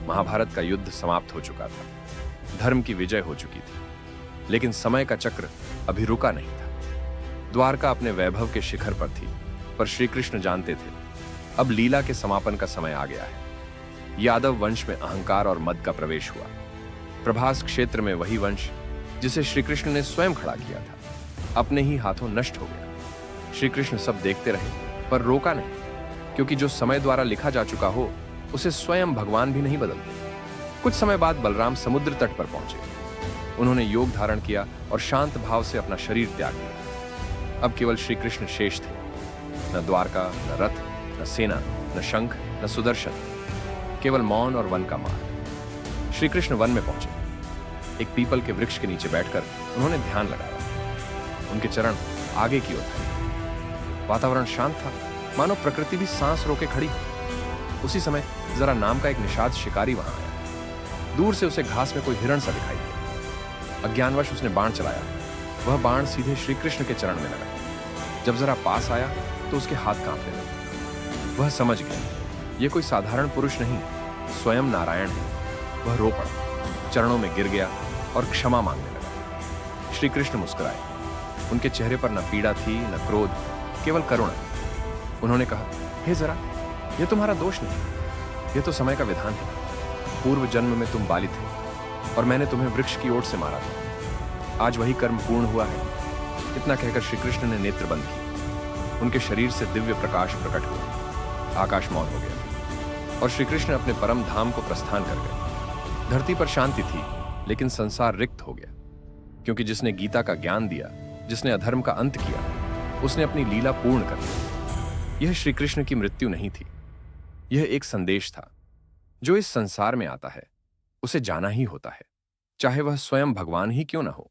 महाभारत का युद्ध समाप्त हो चुका था, धर्म की विजय हो चुकी थी, लेकिन समय का चक्र अभी रुका नहीं था। द्वारका अपने वैभव के शिखर पर थी, पर श्री कृष्ण जानते थे अब लीला के समापन का समय आ गया है। यादव वंश में अहंकार और मद का प्रवेश हुआ। प्रभास क्षेत्र में वही वंश जिसे श्री कृष्ण ने स्वयं खड़ा किया था, अपने ही हाथों नष्ट हो गया। श्री कृष्ण सब देखते रहे, पर रोका नहीं, क्योंकि जो समय द्वारा लिखा जा चुका हो उसे स्वयं भगवान भी नहीं बदलते। कुछ समय बाद बलराम समुद्र तट पर पहुंचे। उन्होंने योग धारण किया और शांत भाव से अपना शरीर त्याग दिया। अब केवल श्री कृष्ण शेष थे, न द्वारका, न रथ, न सेना, न शंख, न सुदर्शन, केवल मौन और वन का मार्ग। श्री कृष्ण वन में पहुंचे। एक पीपल के वृक्ष के नीचे बैठकर उन्होंने ध्यान लगाया। उनके चरण आगे की ओर थे। वातावरण शांत था, मानो प्रकृति भी सांस रोके खड़ी हो। उसी समय जरा नाम का एक निषाद शिकारी वहां आया। दूर से उसे घास में कोई हिरण सा दिखाई दिया। अज्ञानवश उसने बाण चलाया। वह बाण सीधे श्री कृष्ण के चरण में लगा। जब जरा पास आया तो उसके हाथ कांपने लगे। वह समझ गया, यह कोई साधारण पुरुष नहीं, स्वयं नारायण है। वह रो पड़ा, चरणों में गिर गया और क्षमा मांगने लगा। श्री कृष्ण मुस्कुराए। उनके चेहरे पर न पीड़ा थी, न क्रोध, केवल करुणा। उन्होंने कहा, हे जरा, यह तुम्हारा दोष नहीं, यह तो समय का विधान है। पूर्व जन्म में तुम बाली थे और मैंने तुम्हें वृक्ष की ओट से मारा था। आज वही कर्म पूर्ण हुआ है। इतना कहकर श्री कृष्ण ने नेत्र बंद किए। उनके शरीर से दिव्य प्रकाश प्रकट हुआ। आकाश मौन हो गया और श्री कृष्ण अपने परम धाम को प्रस्थान कर गए। धरती पर शांति थी, लेकिन संसार रिक्त हो गया, क्योंकि जिसने गीता का ज्ञान दिया, जिसने अधर्म का अंत किया, उसने अपनी लीला पूर्ण कर दी। यह श्री कृष्ण की मृत्यु नहीं थी, यह एक संदेश था। जो इस संसार में आता है उसे जाना ही होता है, चाहे वह स्वयं भगवान ही क्यों न हो।